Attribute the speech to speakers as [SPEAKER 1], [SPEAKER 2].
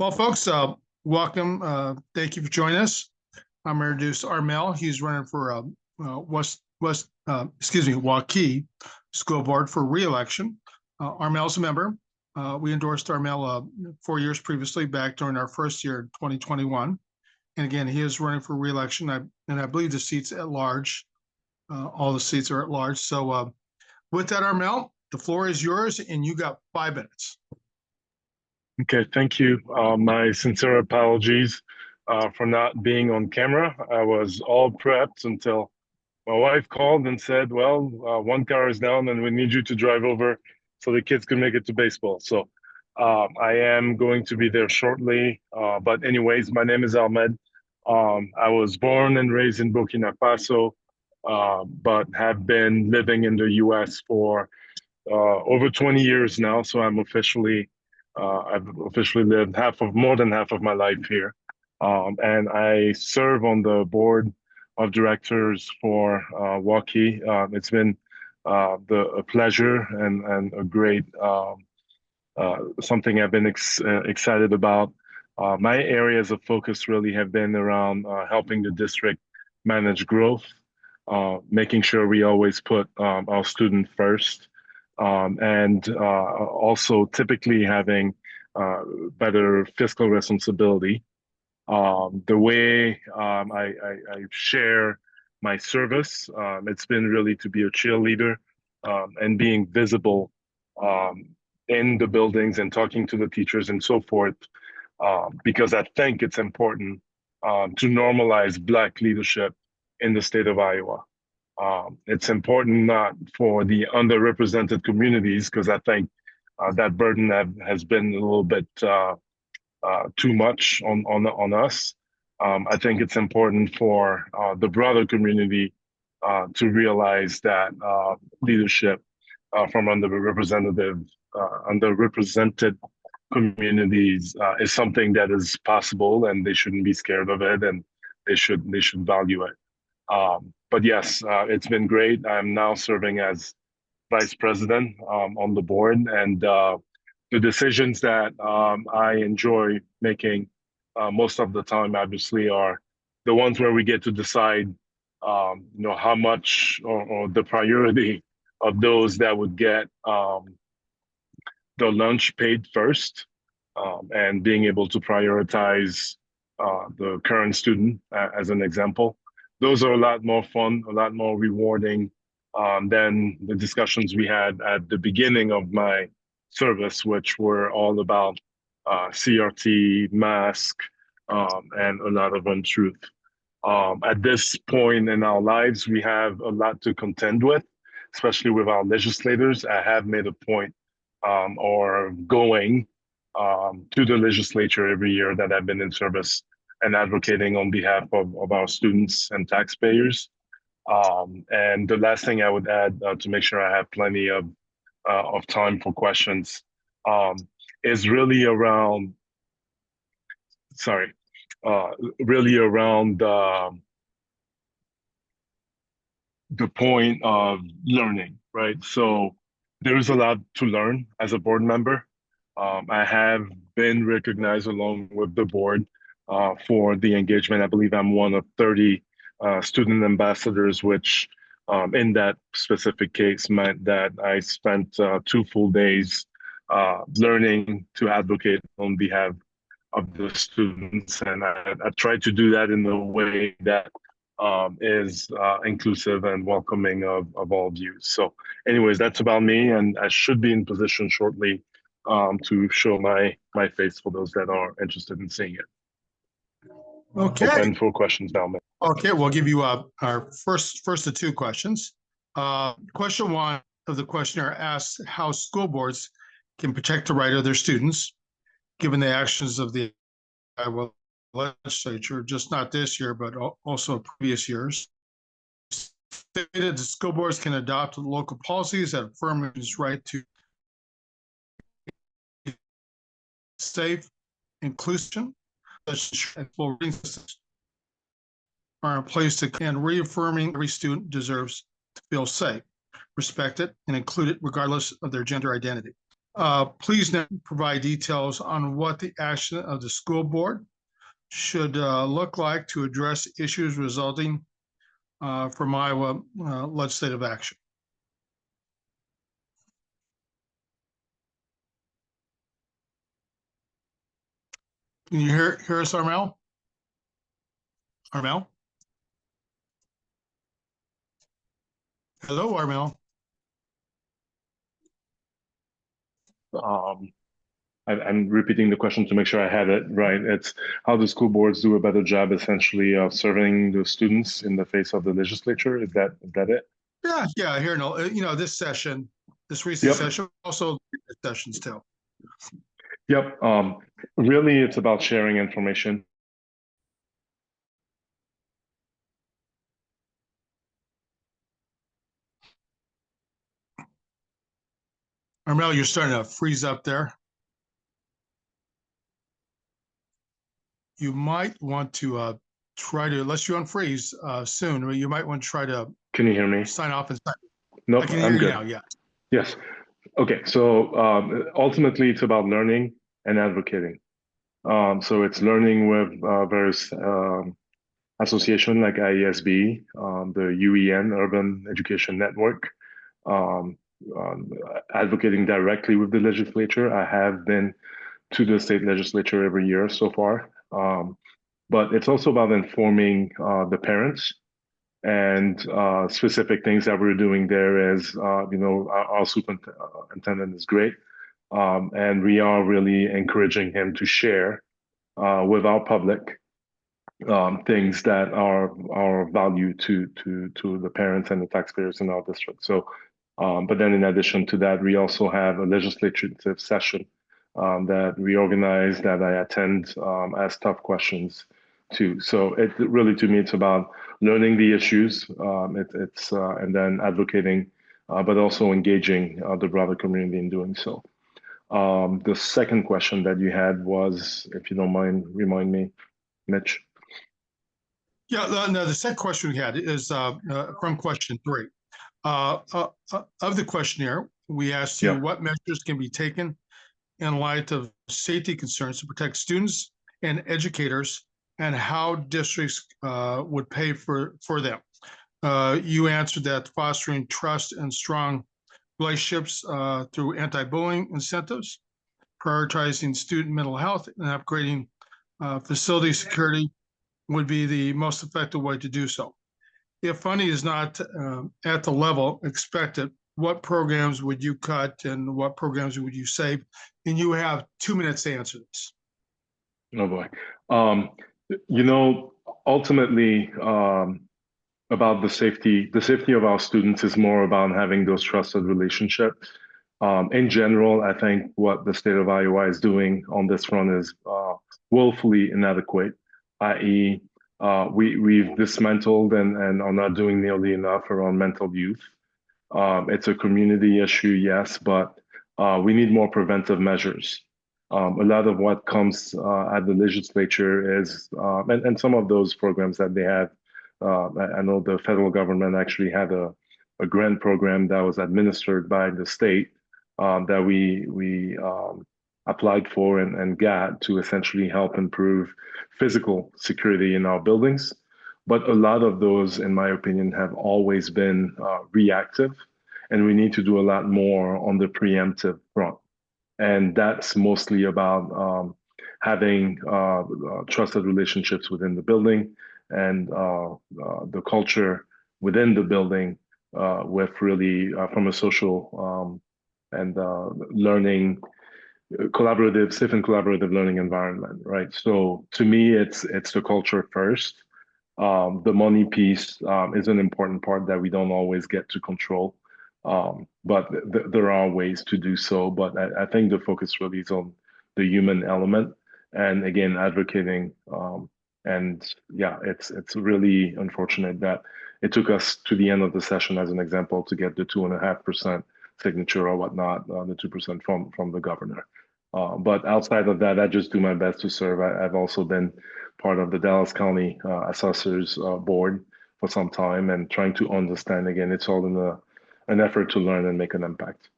[SPEAKER 1] Well, folks, welcome. Thank you for joining us. I'm going to introduce Armel. He's running for Waukee School Board for re-election. Armel's a member. We endorsed Armel 4 years previously, back during our first year in 2021. And again, he is running for re-election. I believe the seats at large, all the seats are at large. So with that, Armel, the floor is yours, and you got 5 minutes.
[SPEAKER 2] Okay, thank you. My sincere apologies for not being on camera. I was all prepped until my wife called and said, well, one car is down and we need you to drive over so the kids can make it to baseball. So I am going to be there shortly. But anyways, my name is Ahmed. I was born and raised in Burkina Faso, but have been living in the US for over 20 years now. So I've officially lived more than half of my life here. And I serve on the board of directors for Waukee. It's been a pleasure and a great something I've been excited about. My areas of focus really have been around helping the district manage growth, making sure we always put our student first, and also typically having better fiscal responsibility. The way I share my service, it's been really to be a cheerleader and being visible in the buildings and talking to the teachers and so forth, because I think it's important to normalize Black leadership in the state of Iowa. It's important not for the underrepresented communities, because I think that burden has been a little bit too much on us. I think it's important for the broader community to realize that leadership from underrepresented communities is something that is possible, and they shouldn't be scared of it, and they should value it. But yes, it's been great. I'm now serving as vice president on the board, and the decisions that I enjoy making most of the time, obviously, are the ones where we get to decide, how much or the priority of those that would get the lunch paid first, and being able to prioritize the current student as an example. Those are a lot more fun, a lot more rewarding than the discussions we had at the beginning of my service, which were all about CRT, mask, and a lot of untruth. At this point in our lives, we have a lot to contend with, especially with our legislators. I have made a point or going to the legislature every year that I've been in service and advocating on behalf of our students and taxpayers. And the last thing I would add, to make sure I have plenty of time for questions, is really around, the point of learning, right? So there is a lot to learn as a board member. I have been recognized along with the board for the engagement. I believe I'm one of 30 student ambassadors, which in that specific case meant that I spent 2 full days learning to advocate on behalf of the students. And I tried to do that in a way that is inclusive and welcoming of all views. So anyways, that's about me, and I should be in position shortly to show my face for those that are interested in seeing it.
[SPEAKER 1] Okay.
[SPEAKER 2] Open for questions now, man.
[SPEAKER 1] Okay, we'll give you our first of 2 questions. Question 1 of the questionnaire asks how school boards can protect the right of their students, given the actions of the Iowa legislature, just not this year, but also previous years. Stated the school boards can adopt local policies that affirm its right to safe inclusion, such as full reading systems are in place and reaffirming every student deserves to feel safe, respected, and included regardless of their gender identity. Please now provide details on what the action of the school board should look like to address issues resulting from Iowa legislative action. Can you hear us, Armel? Armel? Hello, Armel.
[SPEAKER 2] I'm repeating the question to make sure I had it right. It's how do school boards do a better job, essentially, of serving the students in the face of the legislature? Is that it?
[SPEAKER 1] Yeah. Here, no, this session, this recent
[SPEAKER 2] Yep.
[SPEAKER 1] session, also sessions too.
[SPEAKER 2] Yep. Really, it's about sharing information.
[SPEAKER 1] Armel, you're starting to freeze up there. You might want to try to, unless you unfreeze soon, or you might want to try to.
[SPEAKER 2] Can you hear me?
[SPEAKER 1] Sign off and sign.
[SPEAKER 2] Nope,
[SPEAKER 1] I can hear
[SPEAKER 2] I'm
[SPEAKER 1] you
[SPEAKER 2] good.
[SPEAKER 1] now. Yeah.
[SPEAKER 2] Yes. Okay. So ultimately, it's about learning and advocating. So it's learning with various associations like IESB, the UEN, Urban Education Network, um, advocating directly with the legislature. I have been to the state legislature every year so far. But it's also about informing the parents and specific things that we're doing there is, our superintendent is great. And we are really encouraging him to share with our public things that are value to the parents and the taxpayers in our district. So, but then in addition to that, we also have a legislative session that we organize that I attend, ask tough questions too. So it really, to me, it's about learning the issues, it's and then advocating, but also engaging the broader community in doing so. The second question that you had was, if you don't mind, remind me, Mitch.
[SPEAKER 1] Yeah. No, the second question we had is from question 3. Of the questionnaire, we asked you what measures can be taken in light of safety concerns to protect students and educators, and how districts would pay for them. You answered that fostering trust and strong relationships through anti-bullying incentives, prioritizing student mental health, and upgrading facility security would be the most effective way to do so. If funding is not at the level expected, what programs would you cut and what programs would you save? And you have 2 minutes to answer this.
[SPEAKER 2] Oh boy. Ultimately, about the safety of our students is more about having those trusted relationships. In general, I think what the state of Iowa is doing on this front is woefully inadequate, i.e., we've dismantled and are not doing nearly enough around mental youth. It's a community issue, yes, but we need more preventive measures. A lot of what comes at the legislature is, and some of those programs that they have, I know the federal government actually had a grant program that was administered by the state that we applied for and got to essentially help improve physical security in our buildings. But a lot of those, in my opinion, have always been reactive, and we need to do a lot more on the preemptive front. And that's mostly about having trusted relationships within the building and the culture within the building with really from a social and learning collaborative, safe and collaborative learning environment, right? So to me, it's the culture first. The money piece is an important part that we don't always get to control, but there are ways to do so. But I think the focus really is on the human element, and again, advocating. And yeah, it's really unfortunate that it took us to the end of the session, as an example, to get the 2.5% signature or whatnot, the 2% from the governor. But outside of that, I just do my best to serve. I've also been part of the Dallas County Assessors Board for some time and trying to understand. Again, it's all in an effort to learn and make an impact.